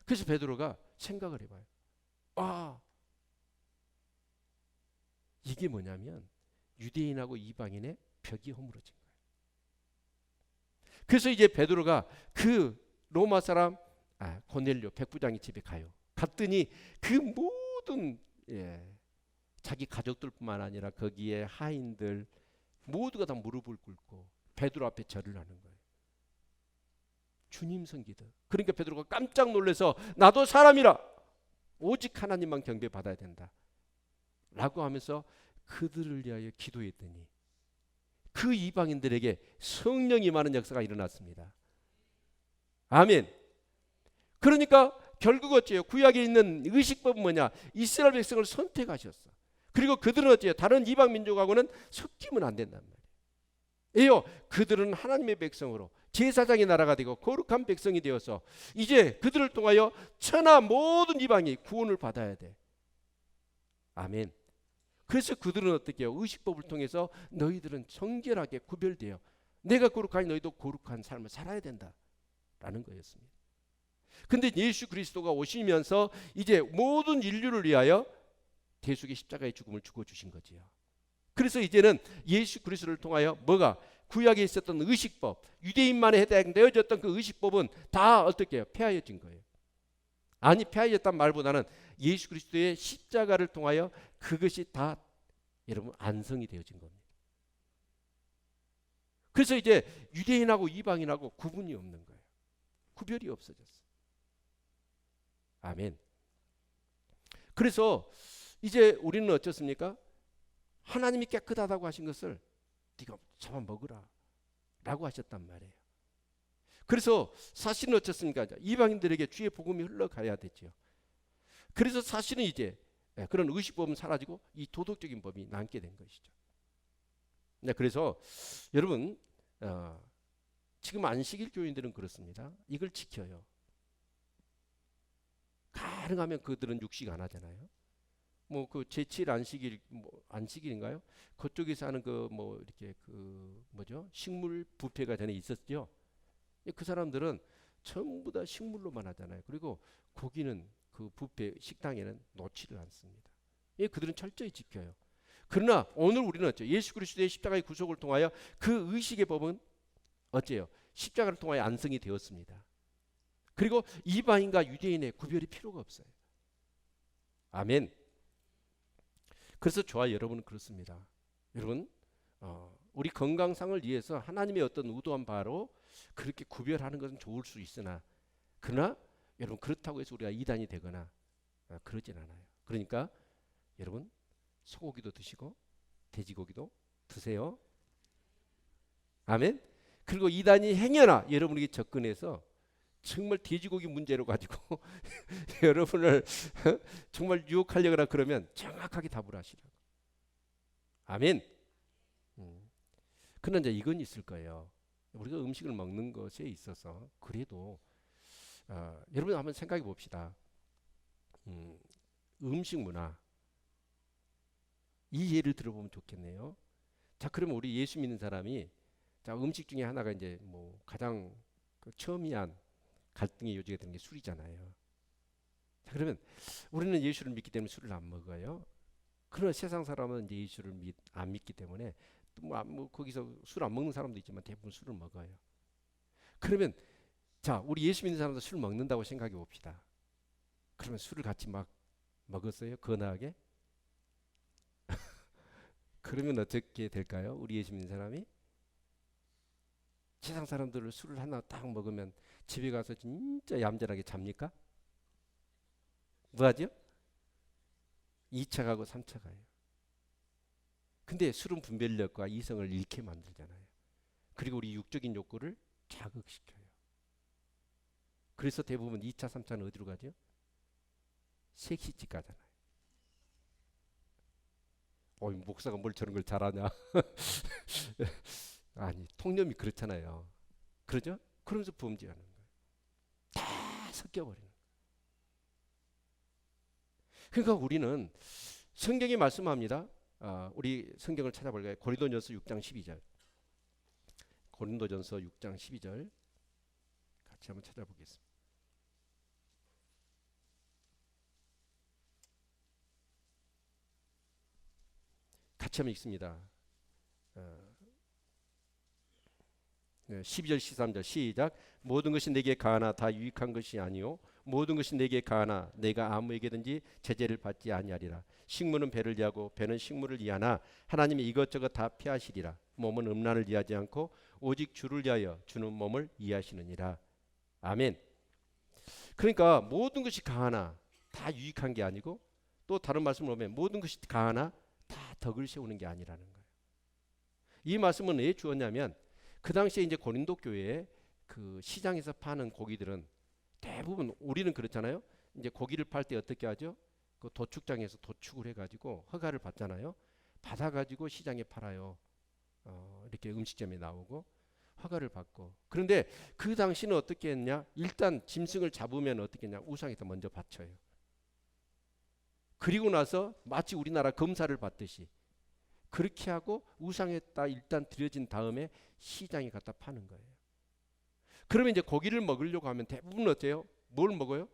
그래서 베드로가 생각을 해봐요. 아, 이게 뭐냐면 유대인하고 이방인의 벽이 허물어진 거예요. 그래서 이제 베드로가 그 로마 사람 고넬료 백부장의 집에 가요. 갔더니 그 모든 자기 가족들뿐만 아니라 거기에 하인들 모두가 다 무릎을 꿇고 베드로 앞에 절을 하는 거예요. 주님 섬기듯. 그러니까 베드로가 깜짝 놀라서 나도 사람이라 오직 하나님만 경배받아야 된다 라고 하면서 그들을 위하여 기도했더니 그 이방인들에게 성령이 임하는 역사가 일어났습니다. 아멘. 그러니까 결국 어째요? 구약에 있는 의식법은 뭐냐? 이스라엘 백성을 선택하셨어. 그리고 그들은 어째요? 다른 이방 민족하고는 섞이면 안 된단 말이에요. 그들은 하나님의 백성으로 제사장의 나라가 되고 거룩한 백성이 되어서 이제 그들을 통하여 천하 모든 이방이 구원을 받아야 돼. 아멘. 그래서 그들은 어떻게 해요? 의식법을 통해서 너희들은 정결하게 구별되어 내가 거룩하니 너희도 거룩한 삶을 살아야 된다라는 거였습니다. 근데 예수 그리스도가 오시면서 이제 모든 인류를 위하여 대속의 십자가의 죽음을 죽어주신 거지요. 그래서 이제는 예수 그리스도를 통하여 뭐가 구약에 있었던 의식법, 유대인만에 해당되어졌던 그 의식법은 다 어떻게 해요? 폐하여진 거예요. 아니 폐하여졌단 말보다는 예수 그리스도의 십자가를 통하여 그것이 다 여러분 안성이 되어진 겁니다. 그래서 이제 유대인하고 이방인하고 구분이 없는 거예요. 구별이 없어졌어요. 아멘. 그래서 이제 우리는 어떻습니까? 하나님이 깨끗하다고 하신 것을 네가 잡아 먹으라 라고 하셨단 말이에요. 그래서 사실은 어떻습니까? 이방인들에게 주의 복음이 흘러가야 되죠. 그래서 사실은 이제 그런 의식법은 사라지고 이 도덕적인 법이 남게 된 것이죠. 네, 그래서 여러분 지금 안식일 교인들은 그렇습니다. 이걸 지켜요. 가능하면 그들은 육식 안 하잖아요. 뭐 그 제7 안식일 뭐 안식일인가요? 그쪽에서 하는 그 뭐 이렇게 그 뭐죠? 식물 뷔페가 전에 있었죠. 그 사람들은 전부 다 식물로만 하잖아요. 그리고 고기는 그 뷔페 식당에는 놓지를 않습니다. 예, 그들은 철저히 지켜요. 그러나 오늘 우리는 어째 예수 그리스도의 십자가의 구속을 통하여 그 의식의 법은 어째요? 십자가를 통하여 안성이 되었습니다. 그리고 이방인과 유대인의 구별이 필요가 없어요. 아멘. 그래서 저와 여러분은 그렇습니다. 여러분 우리 건강상을 위해서 하나님의 어떤 의도한 바로 그렇게 구별하는 것은 좋을 수 있으나 그러나 여러분 그렇다고 해서 우리가 이단이 되거나 그러진 않아요. 그러니까 여러분 소고기도 드시고 돼지고기도 드세요. 아멘. 그리고 이단이 행여나 여러분에게 접근해서 정말 돼지고기 문제로 가지고 여러분을 정말 유혹하려거나 그러면 정확하게 답을 하시라고. 아멘. 그러나 이제 이건 있을 거예요. 우리가 음식을 먹는 것에 있어서 그래도 여러분 한번 생각해 봅시다. 음식 문화 이 예를 들어보면 좋겠네요. 자, 그러면 우리 예수 믿는 사람이 자 음식 중에 하나가 이제 뭐 가장 그 첨예한 갈등의 요지가 되는 게 술이잖아요. 자, 그러면 우리는 예수를 믿기 때문에 술을 안 먹어요. 그러나 세상 사람은 이제 예수를 안 믿기 때문에 뭐 거기서 술 안 먹는 사람도 있지만 대부분 술을 먹어요. 그러면 자 우리 예수 믿는 사람도 술 먹는다고 생각해 봅시다. 그러면 술을 같이 막 먹었어요? 거나하게? 그러면 어떻게 될까요? 우리 예수 믿는 사람이 세상 사람들을 술을 하나 딱 먹으면 집에 가서 진짜 얌전하게 잡니까? 뭐하죠? 2차 가고 3차 가요. 근데 술은 분별력과 이성을 잃게 만들잖아요. 그리고 우리 육적인 욕구를 자극시켜요. 그래서 대부분 2차, 3차는 어디로 가죠? 섹시집 가잖아요. 목사가 뭘 저런 걸 잘하냐? 아니, 통념이 그렇잖아요. 그러죠? 그러면서 범죄하는 거예요. 다 섞여버리는 거예요. 그러니까 우리는 성경이 말씀합니다. 우리 성경을 찾아볼까요? 고린도전서 6장 12절. 고린도전서 6장 12절 같이 한번 찾아보겠습니다. 같이 한번 읽습니다. 12절 13절 시작. 모든 것이 내게 가하나 다 유익한 것이 아니요 모든 것이 내게 가하나 내가 아무에게든지 제재를 받지 아니하리라. 식물은 배를 이하고 배는 식물을 이하나 하나님이 이것저것 다 피하시리라. 몸은 음란을 이하지 않고 오직 주를 위하여 주는 몸을 이하시느니라. 아멘. 그러니까 모든 것이 가하나 다 유익한 게 아니고 또 다른 말씀을 보면 모든 것이 가하나 다 덕을 세우는 게 아니라는 거예요. 이 말씀은 왜 주었냐면 그 당시에 이제 고린도 교회에 그 시장에서 파는 고기들은 대부분 우리는 그렇잖아요. 이제 고기를 팔 때 어떻게 하죠? 그 도축장에서 도축을 해가지고 허가를 받잖아요. 받아가지고 시장에 팔아요. 이렇게 음식점에 나오고 허가를 받고. 그런데 그 당시는 어떻게 했냐? 일단 짐승을 잡으면 어떻게 했냐? 우상에다 먼저 바쳐요. 그리고 나서 마치 우리나라 검사를 받듯이 그렇게 하고 우상에다 일단 들여진 다음에 시장에 갖다 파는 거예요. 그러면 이제 고기를 먹으려고 하면 대부분 어때요? 뭘 먹어요?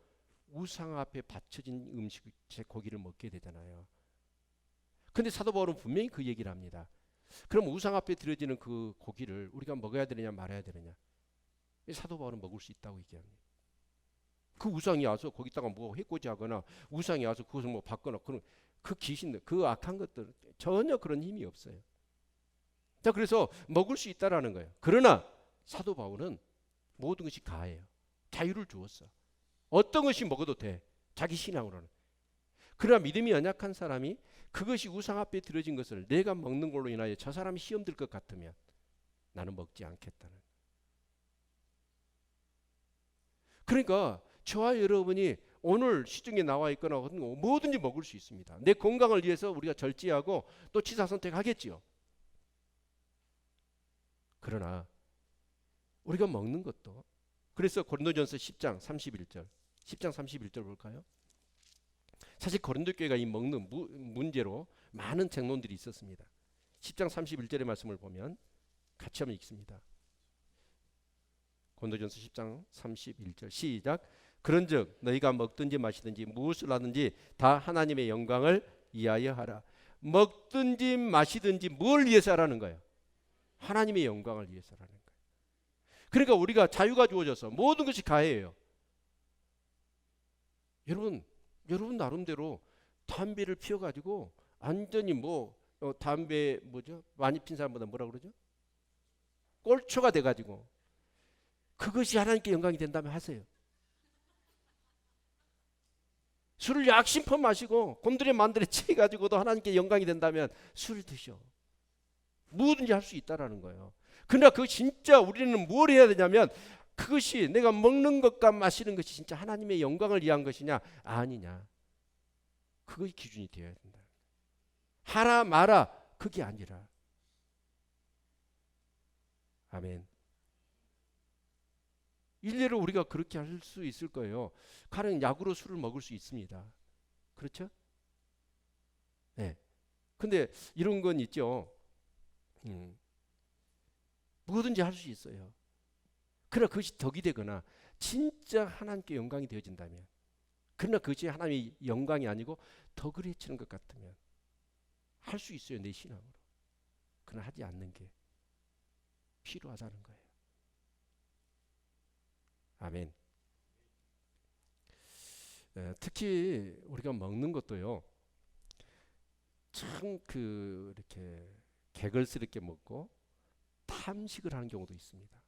우상 앞에 바쳐진 음식, 제 고기를 먹게 되잖아요. 근데 사도 바울은 분명히 그 얘기를 합니다. 그럼 우상 앞에 들여지는 그 고기를 우리가 먹어야 되느냐 말아야 되느냐? 사도 바울은 먹을 수 있다고 얘기합니다. 그 우상이 와서 거기다가 뭐 해코지하거나 우상이 와서 그것을 뭐 받거나 그런 그 귀신들, 그 악한 것들 전혀 그런 힘이 없어요. 자, 그래서 먹을 수 있다라는 거예요. 그러나 사도 바울은 모든 것이 가해요. 자유를 주었어. 어떤 것이 먹어도 돼. 자기 신앙으로는. 그러나 믿음이 연약한 사람이 그것이 우상 앞에 들어진 것을 내가 먹는 걸로 인하여 저 사람이 시험 들 것 같으면 나는 먹지 않겠다는. 그러니까 저와 여러분이 오늘 시중에 나와 있거나 뭐든지 먹을 수 있습니다. 내 건강을 위해서 우리가 절제하고 또 취사 선택하겠지요. 그러나 우리가 먹는 것도, 그래서 고린도전서 10장 31절 10장 31절 볼까요? 사실 고린도 교회가 이 먹는 문제로 많은쟁론들이 있었습니다. 10장 31절의 말씀을 보면 같이 한번 읽습니다. 고린도전서 10장 31절 시작. 그런즉 너희가 먹든지 마시든지 무엇을 하든지 다 하나님의 영광을 위하여 하라. 먹든지 마시든지 뭘 위해서 하라는 거예요? 하나님의 영광을 위해서 하라는 거예요. 그러니까 우리가 자유가 주어져서 모든 것이 가해예요. 여러분 나름대로 담배를 피워가지고 완전히 담배 많이 핀 사람보다 뭐라 그러죠? 꼴초가 돼가지고 그것이 하나님께 영광이 된다면 하세요. 술을 약심껏 마시고 곤드레 만드레 취해가지고도 하나님께 영광이 된다면 술을 드셔. 뭐든지 할 수 있다라는 거예요. 그러나 그 진짜 우리는 뭘 해야 되냐면 그것이 내가 먹는 것과 마시는 것이 진짜 하나님의 영광을 위한 것이냐 아니냐, 그것이 기준이 되어야 된다. 하라 마라 그게 아니라. 아멘. 일례로 우리가 그렇게 할 수 있을 거예요. 가령 약으로 술을 먹을 수 있습니다. 그렇죠? 네. 근데 이런 건 있죠. 뭐든지 할 수 있어요. 그러나 그것이 덕이 되거나 진짜 하나님께 영광이 되어진다면, 그러나 그것이 하나님의 영광이 아니고 덕을 해치는 것 같으면 할 수 있어요. 내 신앙으로. 그러나 하지 않는 게 필요하다는 거예요. 아멘. 특히 우리가 먹는 것도요, 참 이렇게 개걸스럽게 먹고 탐식을 하는 경우도 있습니다.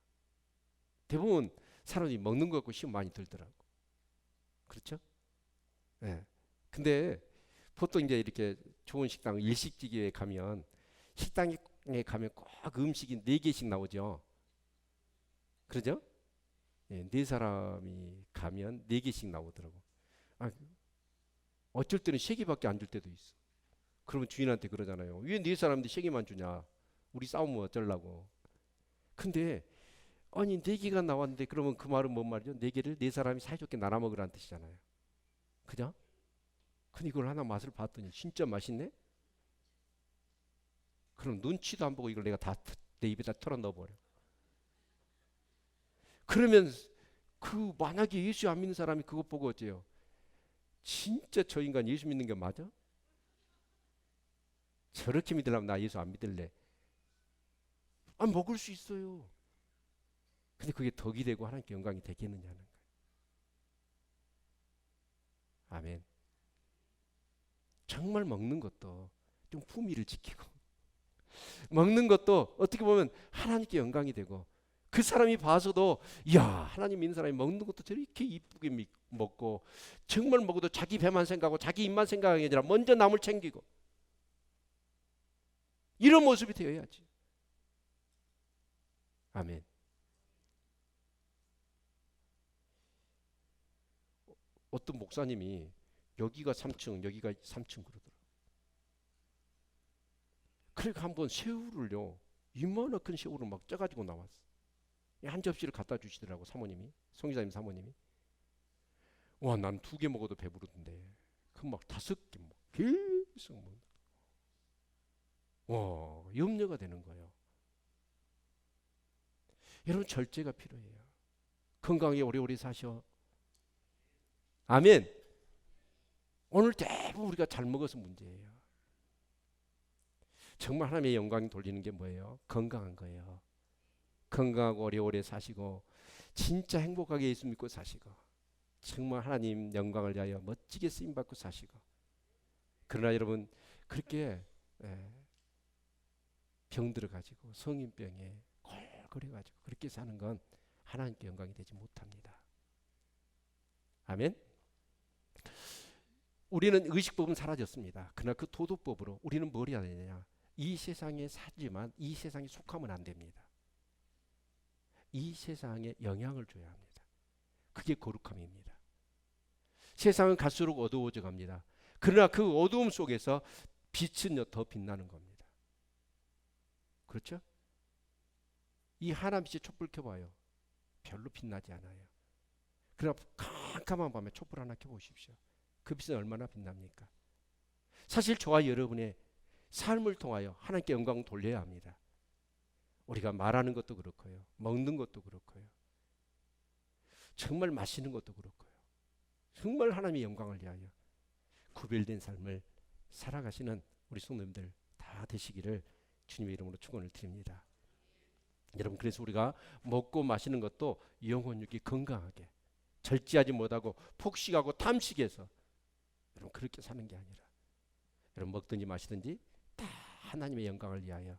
대부분 사람이 먹는 거 갖고 시험 많이 들더라고. 그렇죠? 네. 근데 보통 이제 이렇게 좋은 식당, 일식집에 가면 식당에 가면 꼭 음식이 4개씩 나오죠. 그러죠? 네 사람이 가면 4개씩 나오더라고. 어쩔 때는 3개밖에 안 줄 때도 있어. 그러면 주인한테 그러잖아요. 왜 4사람인데 3개만 주냐? 우리 싸우면 어쩌려고. 근데 아니 4개가 나왔는데 그러면 그 말은 뭔 말이죠? 4개를 4사람이 사이좋게 나눠 먹으라는 뜻이잖아요. 그죠? 근데 이걸 하나 맛을 봤더니 진짜 맛있네? 그럼 눈치도 안 보고 이걸 내가 다 내 입에다 털어 넣어버려. 그러면 만약에 예수 안 믿는 사람이 그것 보고 어째요? 진짜 저 인간 예수 믿는 게 맞아? 저렇게 믿으려면 나 예수 안 믿을래. 먹을 수 있어요. 근데 그게 덕이 되고 하나님께 영광이 되겠느냐는 거예요. 아멘. 정말 먹는 것도 좀 품위를 지키고 먹는 것도 어떻게 보면 하나님께 영광이 되고, 그 사람이 봐서도 야 하나님 믿는 사람이 먹는 것도 저렇게 이쁘게 먹고, 정말 먹어도 자기 배만 생각하고 자기 입만 생각하는 게 아니라 먼저 남을 챙기고, 이런 모습이 되어야지. 아멘. 어떤 목사님이 여기가 3층 여기가 3층 그러더라고요. 그러니까 한번 새우를요, 이만한 큰 새우를 막 쪄가지고 나왔어. 한 접시를 갖다 주시더라고, 사모님이, 송기자님 사모님이. 와, 난 2개 먹어도 배부르던데 그 막 5개 막 계속 먹는. 와, 염려가 되는 거예요. 여러분 절제가 필요해요. 건강하게 오래오래 사셔. 아멘. 오늘 대부분 우리가 잘 먹어서 문제예요. 정말 하나님의 영광 돌리는 게 뭐예요? 건강한 거예요. 건강하고 오래오래 사시고 진짜 행복하게 예수 믿고 사시고 정말 하나님 영광을 위하여 멋지게 쓰임받고 사시고 그러나 여러분 그렇게 병들어 가지고 성인병에 골골해 가지고 그렇게 사는 건 하나님께 영광이 되지 못합니다. 아멘. 우리는 의식법은 사라졌습니다. 그러나 그 도덕법으로 우리는 뭘 해야 되느냐? 이 세상에 살지만 이 세상에 속하면 안 됩니다. 이 세상에 영향을 줘야 합니다. 그게 거룩함입니다. 세상은 갈수록 어두워져 갑니다. 그러나 그 어두움 속에서 빛은 더 빛나는 겁니다. 그렇죠? 이 하나빛에 촛불 켜봐요. 별로 빛나지 않아요. 그러나 캄캄한 밤에 촛불 하나 켜보십시오. 그 빛은 얼마나 빛납니까? 사실 저와 여러분의 삶을 통하여 하나님께 영광 돌려야 합니다. 우리가 말하는 것도 그렇고요. 먹는 것도 그렇고요. 정말 마시는 것도 그렇고요. 정말 하나님의 영광을 위하여 구별된 삶을 살아가시는 우리 성도님들 다 되시기를 주님의 이름으로 축원을 드립니다. 여러분 그래서 우리가 먹고 마시는 것도 영혼육이 건강하게 절제하지 못하고 폭식하고 탐식해서 여러분 그렇게 사는 게 아니라 여러분 먹든지 마시든지 다 하나님의 영광을 위하여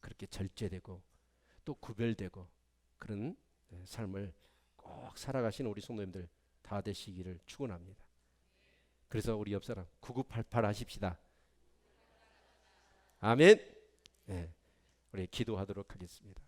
그렇게 절제되고 또 구별되고 그런 삶을 꼭 살아가시는 우리 성도님들 다 되시기를 축원합니다. 그래서 우리 옆사람 9988 하십시다. 아멘. 네, 우리 기도하도록 하겠습니다.